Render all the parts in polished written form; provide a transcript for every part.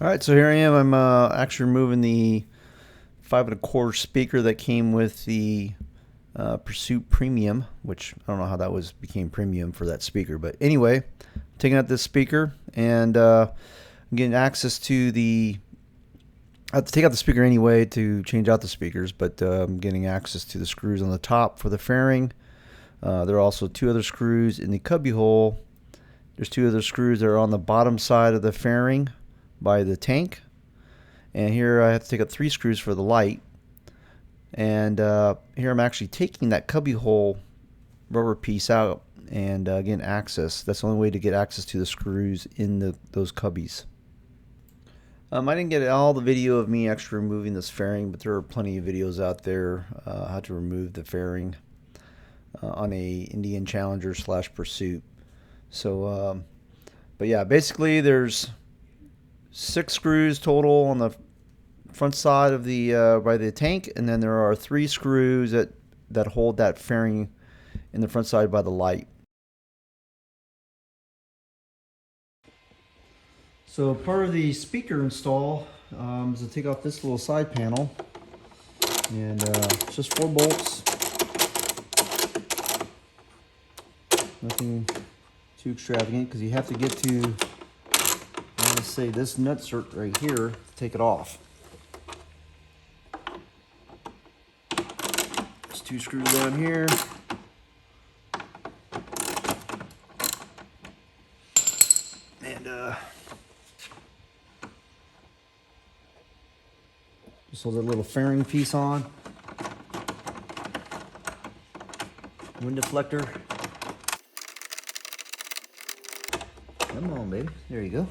Alright, so here I am. I'm actually removing the 5 1/4 speaker that came with the Pursuit Premium, which I don't know how that became premium for that speaker, but anyway, taking out this speaker and getting access to I have to take out the speaker anyway to change out the speakers, but I'm getting access to the screws on the top for the fairing. There are also 2 other screws in the cubby hole. There's 2 other screws that are on the bottom side of the fairing by the tank, and here I have to take out 3 screws for the light. And here I'm actually taking that cubby hole rubber piece out and getting access. That's the only way to get access to the screws in those cubbies. I didn't get all the video of me actually removing this fairing, but there are plenty of videos out there how to remove the fairing on a Indian Challenger / Pursuit. So, but yeah, basically there's 6 screws total on the front side of the by the tank, and then there are 3 screws that hold that fairing in the front side by the light. So part of the speaker install is to take off this little side panel, and it's just 4 bolts. Nothing too extravagant, because you have to get to, I'm going to say, this nutsert right here to take it off. There's 2 screws down here. And just hold that little fairing piece on. Wind deflector. Come on, baby. There you go.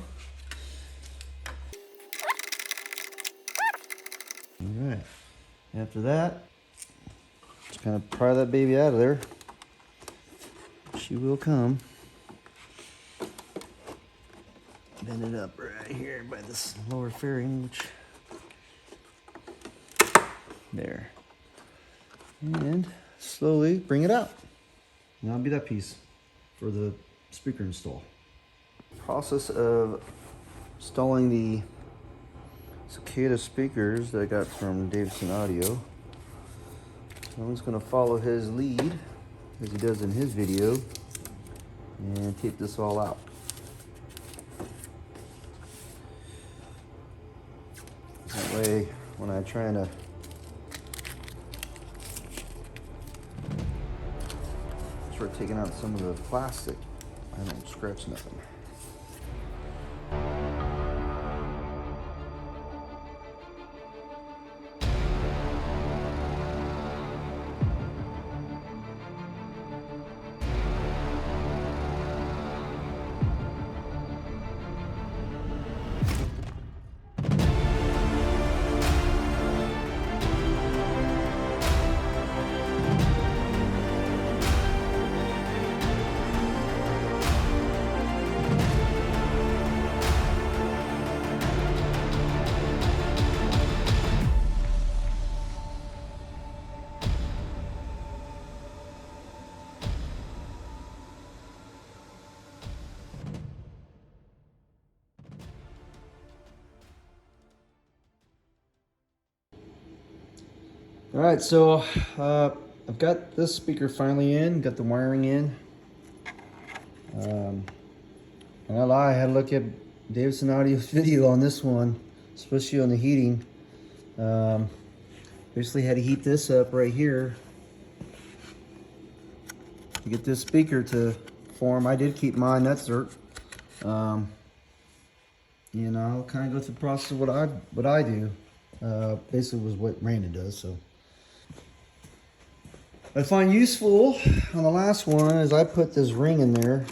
Alright. After that, just kind of pry that baby out of there. She will come. Bend it up right here by this lower fairing, which there. And slowly bring it out. And that'll be that piece for the speaker install. Process of installing the Cicada speakers that I got from Davidson Audio. So I'm just going to follow his lead, as he does in his video, and tape this all out. That way, when I try to start taking out some of the plastic, I don't scratch nothing. All right, so I've got this speaker finally in, got the wiring in. I'm not lie, I had to look at Davidson Audio's video on this one, especially on the heating. Basically had to heat this up right here to get this speaker to form. I did keep my nutsert. You know, I'll kind of go through the process of what I do. Basically was what Brandon does, so. What I find useful on the last one is I put this ring in there.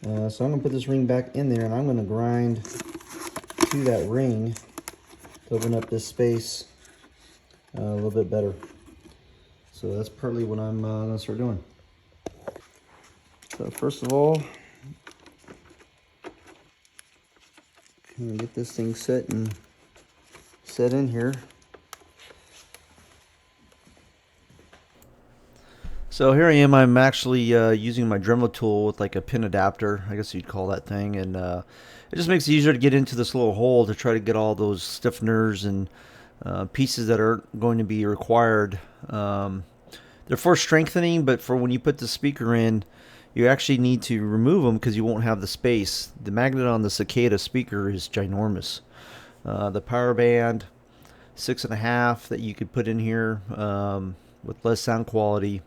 So I'm going to put this ring back in there, and I'm going to grind to that ring to open up this space a little bit better. So that's partly what I'm going to start doing. So first of all, kind of get this thing set in here. So here I am. I'm actually using my Dremel tool with like a pin adapter, I guess you'd call that thing, and it just makes it easier to get into this little hole to try to get all those stiffeners and pieces that are going to be required. They're for strengthening, but for when you put the speaker in, you actually need to remove them because you won't have the space. The magnet on the Cicada speaker is ginormous. The power band, 6.5 that you could put in here with less sound quality.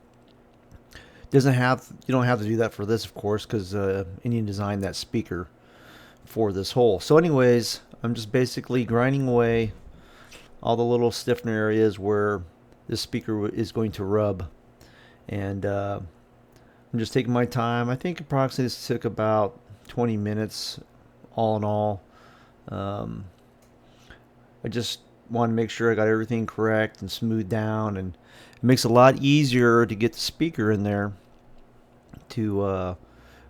Doesn't have, you don't have to do that for this, of course, because Indian designed that speaker for this hole. So anyways, I'm just basically grinding away all the little stiffener areas where this speaker is going to rub, and I'm just taking my time. I think approximately this took about 20 minutes all in all. I just want to make sure I got everything correct and smoothed down, and it makes it a lot easier to get the speaker in there to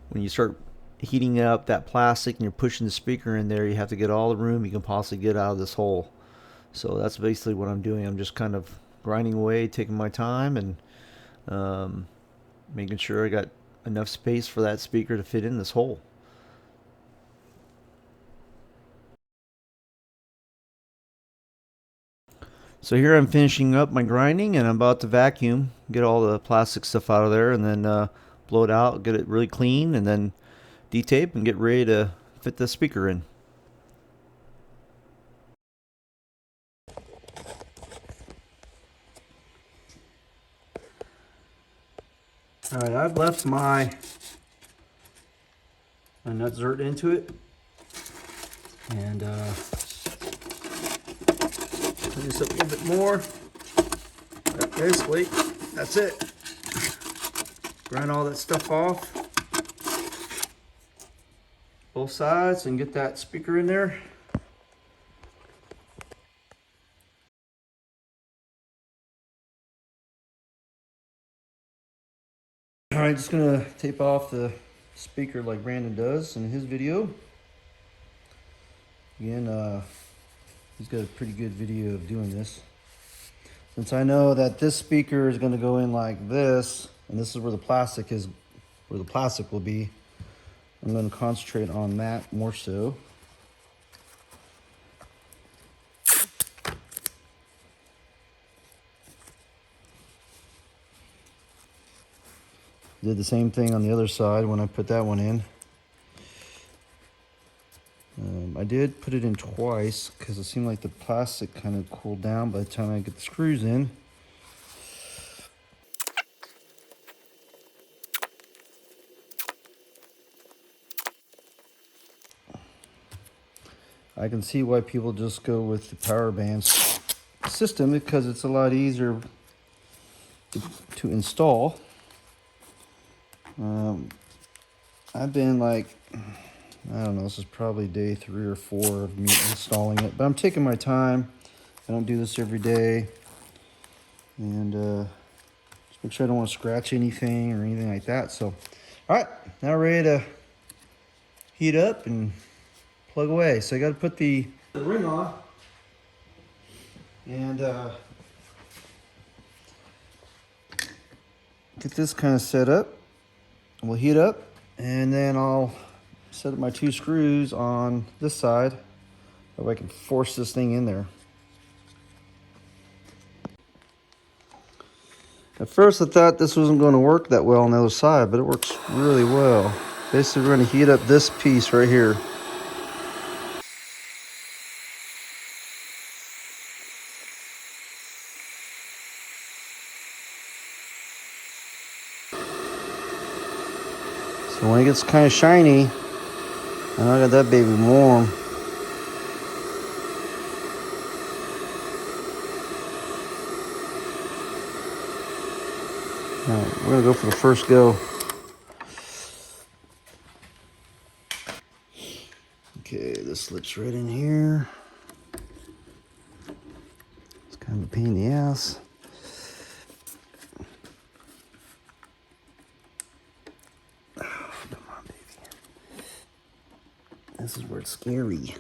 when you start heating up that plastic and you're pushing the speaker in there, you have to get all the room you can possibly get out of this hole. So that's basically what I'm doing. I'm just kind of grinding away, taking my time, and making sure I got enough space for that speaker to fit in this hole. So here I'm finishing up my grinding, and I'm about to vacuum, get all the plastic stuff out of there, and then blow it out, get it really clean, and then detape and get ready to fit the speaker in. All right, I've left my nuts dirt into it, and clean this up a little bit more. But basically, that's it. Grind all that stuff off, both sides, and get that speaker in there. All right, just gonna tape off the speaker like Brandon does in his video. Again, he's got a pretty good video of doing this. Since I know that this speaker is gonna go in like this, and this is where the plastic is, where the plastic will be, I'm gonna concentrate on that more so. Did the same thing on the other side when I put that one in. I did put it in twice because it seemed like the plastic kind of cooled down by the time I get the screws in. I can see why people just go with the power bands system, because it's a lot easier to install. I've been like, I don't know, this is probably day 3 or 4 of me installing it, but I'm taking my time. I don't do this every day, and just make sure I don't want to scratch anything or anything like that. So, all right, now we're ready to heat up and plug away. So I got to put the ring on, and get this kind of set up. We'll heat up, and then I'll set up my 2 screws on this side, that way I can force this thing in there. At first I thought this wasn't going to work that well on the other side, but it works really well. Basically, we're going to heat up this piece right here. So when it gets kind of shiny, I got that baby warm. All right, we're gonna go for the first go. Okay, this slips right in here. It's kind of a pain in the ass. This is where it's scary.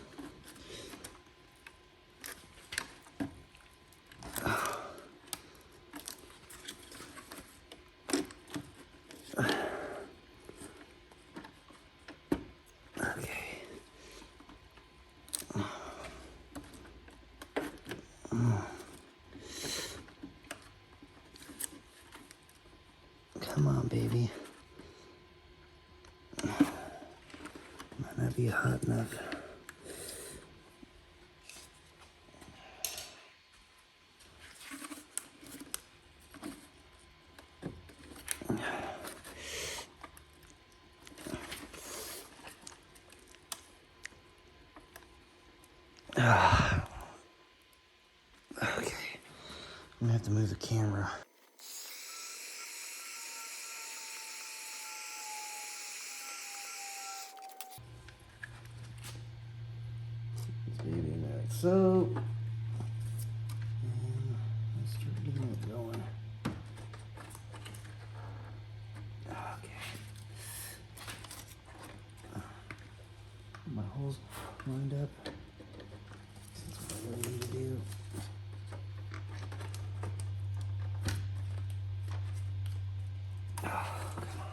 Come on, baby. Might not be hot enough. Okay. I'm gonna have to move the camera. This baby in that soap. And let's start getting it going. Okay. My holes lined up. That's what I really need to do. Oh, come on.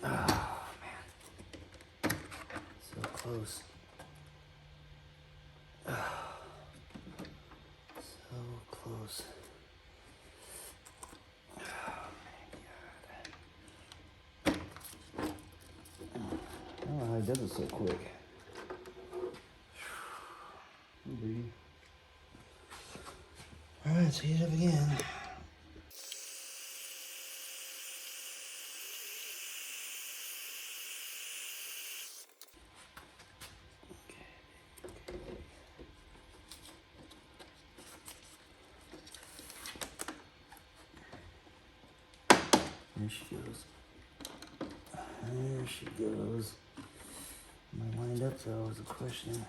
Oh, man. So close. Oh, so close. Oh, my God. I don't know how he does it so quick. Alright, let's heat it up again. There she goes. There she goes. Am I lined up though is a question.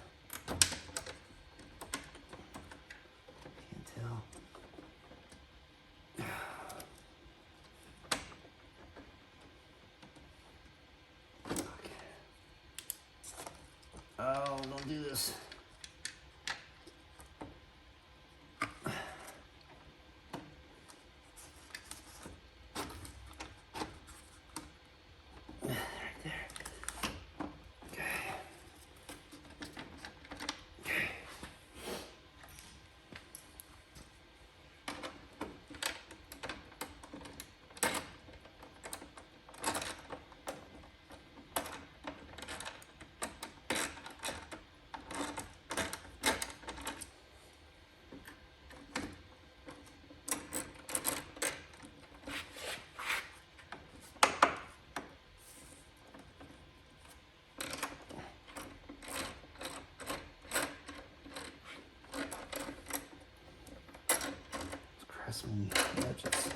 Can't tell. Okay. Oh, don't do this. Press me edges.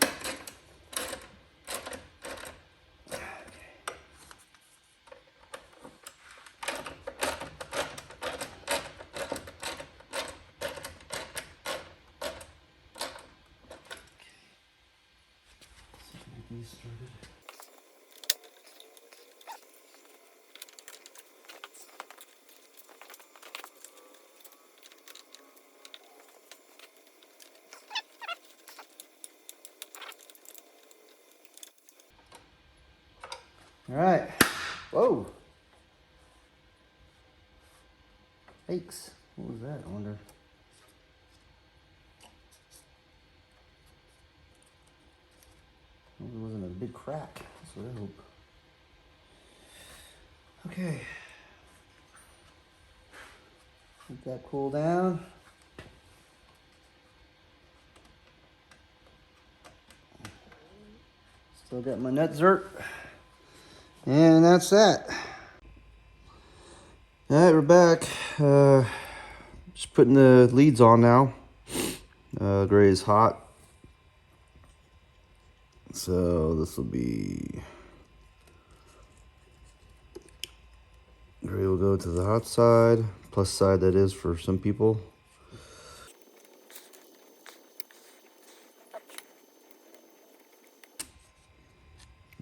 Started. All right. Whoa. Aches. What was that? I wonder. It wasn't a big crack. That's what I hope. Okay. Let that cool down. Still got my nut zert. And that's that. All right, we're back. Just putting the leads on now. Gray is hot. So this will be, gray will go to the hot side, plus side that is for some people.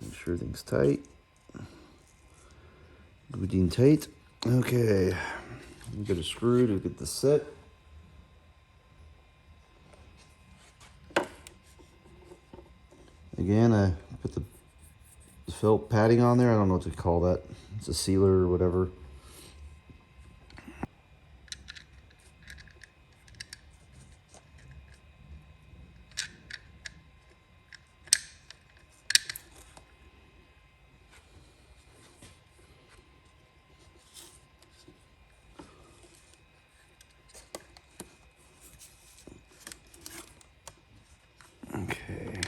Make sure everything's tight. Gooding tight. Okay, get a screw to get this set. Again, I put the felt padding on there. I don't know what to call that. It's a sealer or whatever. Okay.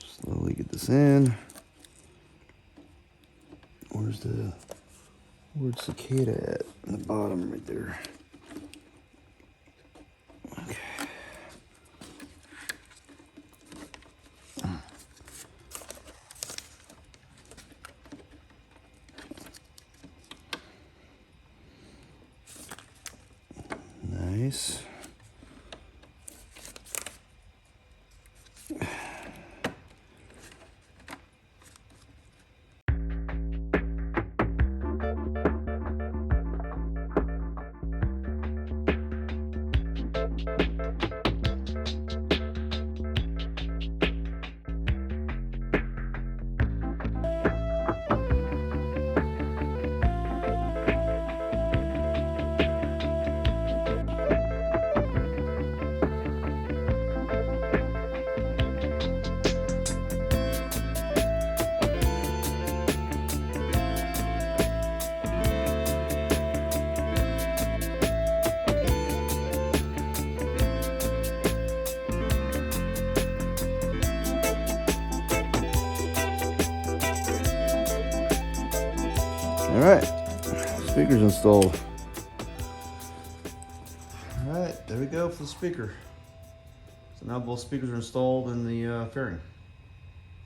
Slowly get this in. Where's the word Cicada at? In the bottom right there. Okay. Nice. All right, speaker's installed. All right, there we go for the speaker. So now both speakers are installed in the fairing.